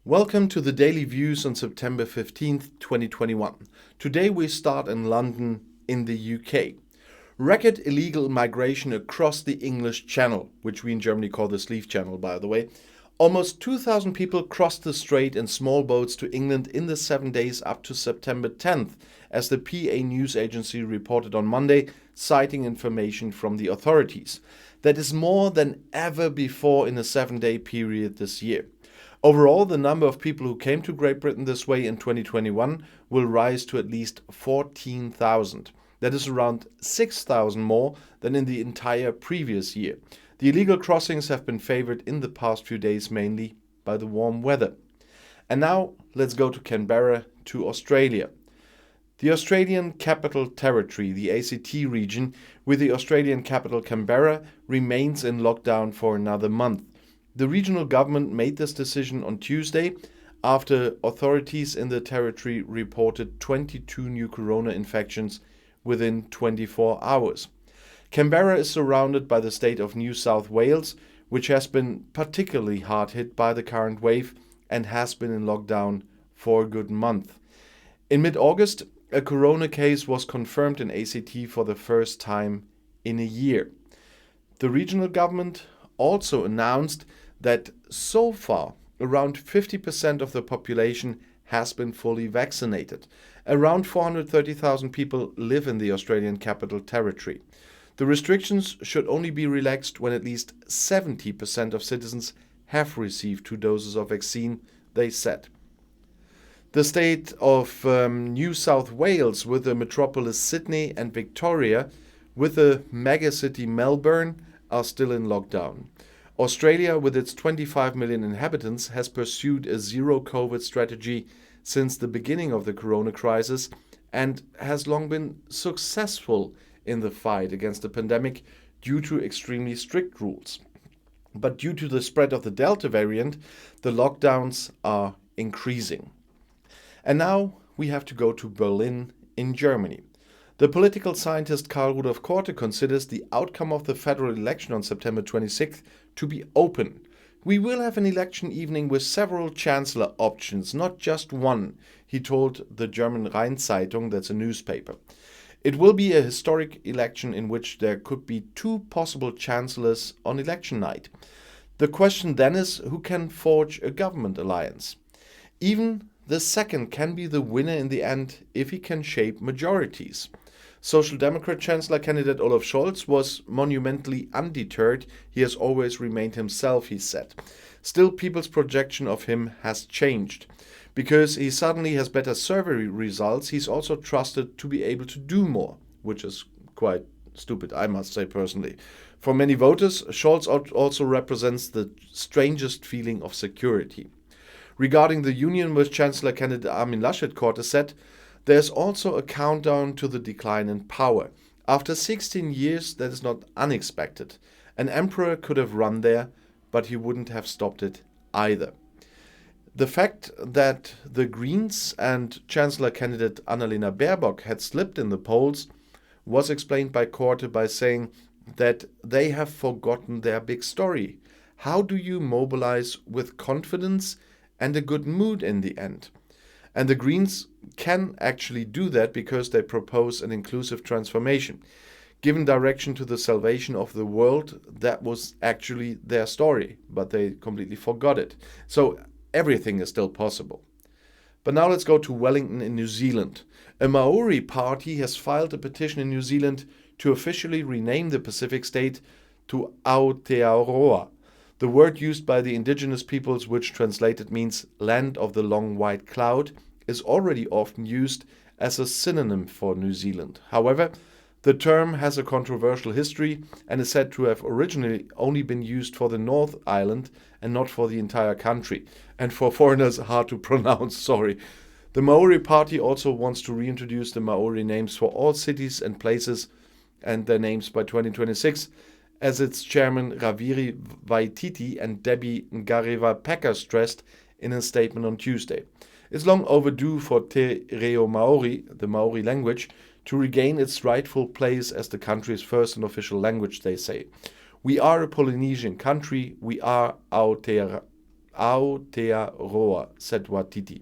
Welcome to the Daily Views on September 15th, 2021. Today we start in London, in the UK. Record illegal migration across the English Channel, which we in Germany call the Sleeve Channel, by the way. Almost 2,000 people crossed the strait in small boats to England in the 7 days up to September 10th, as the PA news agency reported on Monday, citing information from the authorities. That is more than ever before in a 7-day period this year. Overall, the number of people who came to Great Britain this way in 2021 will rise to at least 14,000. That is around 6,000 more than in the entire previous year. The illegal crossings have been favored in the past few days mainly by the warm weather. And now let's go to Canberra, to Australia. The Australian Capital Territory, the ACT region, with the Australian capital Canberra, remains in lockdown for another month. The regional government made this decision on Tuesday after authorities in the territory reported 22 new corona infections within 24 hours. Canberra is surrounded by the state of New South Wales, which has been particularly hard hit by the current wave and has been in lockdown for a good month. In mid-August, a corona case was confirmed in ACT for the first time in a year. The regional government also announced that so far around 50% of the population has been fully vaccinated. Around 430,000 people live in the Australian Capital Territory. The restrictions should only be relaxed when at least 70% of citizens have received 2 doses of vaccine, they said. The state of New South Wales, with the metropolis Sydney and Victoria, with the megacity Melbourne, are still in lockdown. Australia, with its 25 million inhabitants, has pursued a zero-COVID strategy since the beginning of the corona crisis and has long been successful in the fight against the pandemic due to extremely strict rules. But due to the spread of the Delta variant, the lockdowns are increasing. And now we have to go to Berlin in Germany. The political scientist Karl Rudolf Korte considers the outcome of the federal election on September 26th to be open. We will have an election evening with several chancellor options, not just one, he told the German Rhein-Zeitung, that's a newspaper. It will be a historic election in which there could be 2 possible chancellors on election night. The question then is who can forge a government alliance. Even the second can be the winner in the end if he can shape majorities. Social Democrat Chancellor candidate Olaf Scholz was monumentally undeterred. He has always remained himself, he said. Still, people's projection of him has changed. Because he suddenly has better survey results, he's also trusted to be able to do more, which is quite stupid, I must say personally. For many voters, Scholz also represents the strangest feeling of security. Regarding the union with Chancellor candidate Armin Laschet, Korte said, there's also a countdown to the decline in power. After 16 years, that is not unexpected. An emperor could have run there, but he wouldn't have stopped it either. The fact that the Greens and Chancellor candidate Annalena Baerbock had slipped in the polls was explained by Korte by saying that they have forgotten their big story. How do you mobilize with confidence and a good mood in the end? And the Greens can actually do that because they propose an inclusive transformation. Given direction to the salvation of the world, that was actually their story, but they completely forgot it. So everything is still possible. But now let's go to Wellington in New Zealand. A Maori party has filed a petition in New Zealand to officially rename the Pacific state to Aotearoa. The word used by the indigenous peoples, which translated means land of the long white cloud, is already often used as a synonym for New Zealand. However, the term has a controversial history and is said to have originally only been used for the North Island and not for the entire country. And for foreigners, hard to pronounce, sorry. The Maori Party also wants to reintroduce the Maori names for all cities and places and their names by 2026, as its chairman Raviri Waititi and Debbie Ngarewa-Packer stressed in a statement on Tuesday. It's long overdue for Te Reo Maori, the Maori language, to regain its rightful place as the country's first and official language, they say. We are a Polynesian country, we are Aotearoa Aotearoa, said Watiti.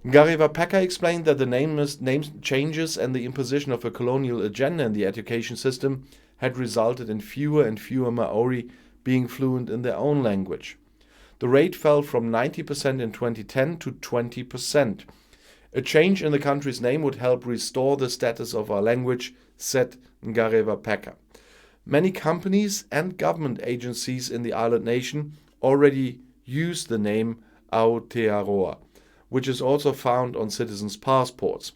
Ngariwa explained that the name changes and the imposition of a colonial agenda in the education system had resulted in fewer and fewer Maori being fluent in their own language. The rate fell from 90% in 2010 to 20%. A change in the country's name would help restore the status of our language, said Ngariwa. Many companies and government agencies in the island nation already use the name Aotearoa, which is also found on citizens' passports.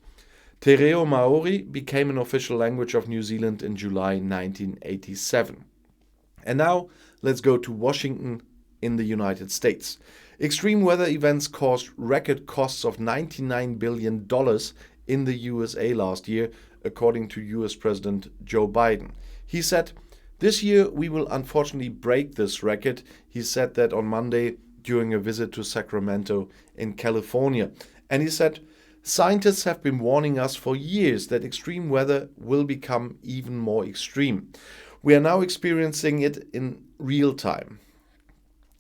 Te Reo Maori became an official language of New Zealand in July 1987. And now let's go to Washington in the United States. Extreme weather events caused record costs of $99 billion in the USA last year, according to US President Joe Biden. He said, "This year we will unfortunately break this record." He said that on Monday during a visit to Sacramento in California. And he said, "Scientists have been warning us for years that extreme weather will become even more extreme. We are now experiencing it in real time."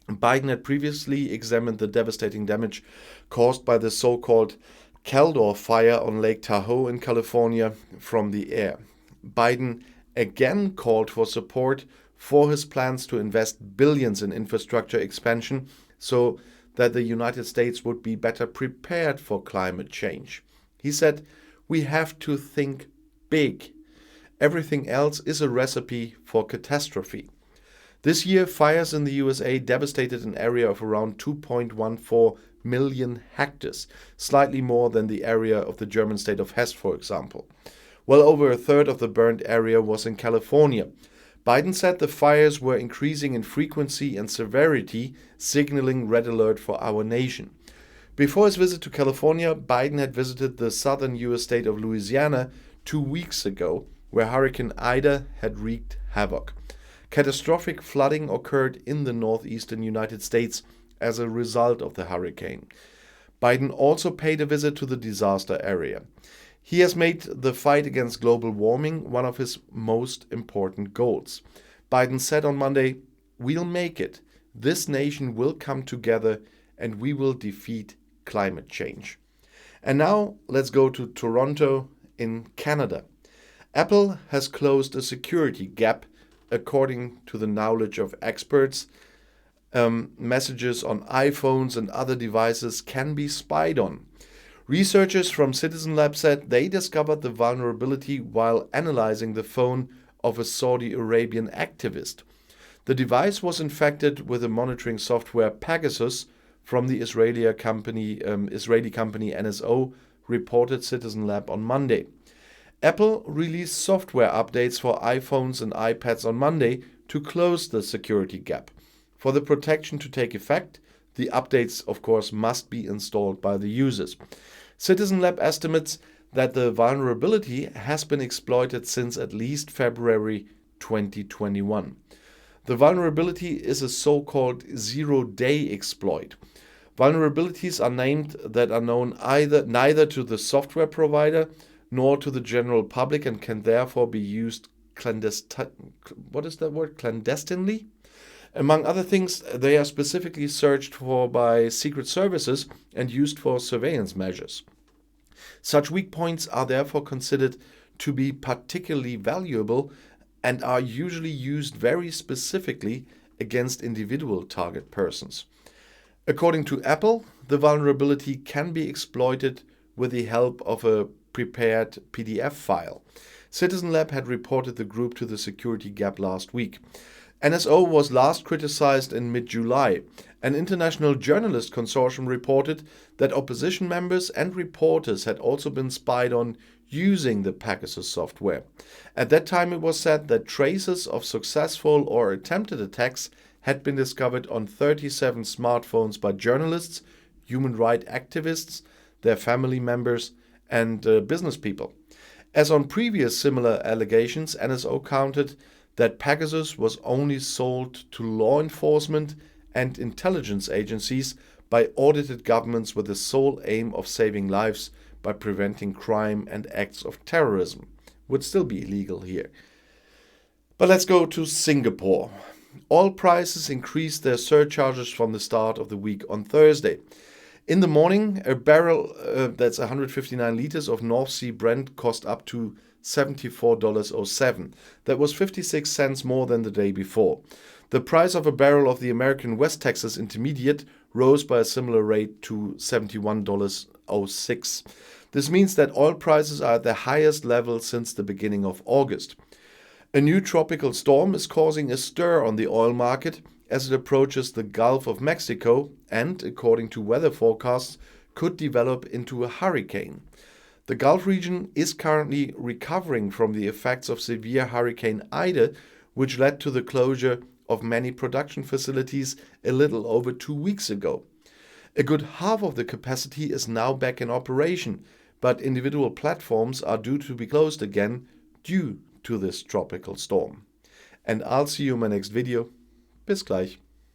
Biden had previously examined the devastating damage caused by the so-called Caldor fire on Lake Tahoe in California from the air. Biden again called for support for his plans to invest billions in infrastructure expansion so that the United States would be better prepared for climate change. He said, "We have to think big. Everything else is a recipe for catastrophe." This year, fires in the USA devastated an area of around 2.14 million hectares, slightly more than the area of the German state of Hesse, for example. Well over a third of the burned area was in California. Biden said the fires were increasing in frequency and severity, signaling red alert for our nation. Before his visit to California, Biden had visited the southern US state of Louisiana 2 weeks ago, where Hurricane Ida had wreaked havoc. Catastrophic flooding occurred in the northeastern United States as a result of the hurricane. Biden also paid a visit to the disaster area. He has made the fight against global warming one of his most important goals. Biden said on Monday, "We'll make it. This nation will come together and we will defeat climate change." And now let's go to Toronto in Canada. Apple has closed a security gap. According to the knowledge of experts, messages on iPhones and other devices can be spied on. Researchers from Citizen Lab said they discovered the vulnerability while analyzing the phone of a Saudi Arabian activist. The device was infected with the monitoring software Pegasus from the Israeli company NSO, reported Citizen Lab on Monday. Apple released software updates for iPhones and iPads on Monday to close the security gap. For the protection to take effect, the updates, of course, must be installed by the users. Citizen Lab estimates that the vulnerability has been exploited since at least February 2021. The vulnerability is a so-called zero-day exploit. Vulnerabilities are named that are known neither to the software provider nor to the general public and can therefore be used clandestinely? Among other things, they are specifically searched for by secret services and used for surveillance measures. Such weak points are therefore considered to be particularly valuable and are usually used very specifically against individual target persons. According to Apple, the vulnerability can be exploited with the help of a prepared PDF file. Citizen Lab had reported the group to the security gap last week. NSO was last criticized in mid-July. An international journalist consortium reported that opposition members and reporters had also been spied on using the Pegasus software. At that time, it was said that traces of successful or attempted attacks had been discovered on 37 smartphones by journalists, human rights activists, their family members, and business people. As on previous similar allegations, NSO counted that Pegasus was only sold to law enforcement and intelligence agencies by audited governments with the sole aim of saving lives by preventing crime and acts of terrorism. Would still be illegal here. But let's go to Singapore. Oil prices increased their surcharges from the start of the week on Thursday. In the morning, a barrel that's 159 liters of North Sea Brent cost up to $74.07. That was 56 cents more than the day before. The price of a barrel of the American West Texas Intermediate rose by a similar rate to $71.06. This means that oil prices are at their highest level since the beginning of August. A new tropical storm is causing a stir on the oil market as it approaches the Gulf of Mexico and, according to weather forecasts, could develop into a hurricane. The Gulf region is currently recovering from the effects of severe Hurricane Ida, which led to the closure of many production facilities a little over 2 weeks ago. A good half of the capacity is now back in operation, but individual platforms are due to be closed again due to this tropical storm. And I'll see you in my next video. Bis gleich.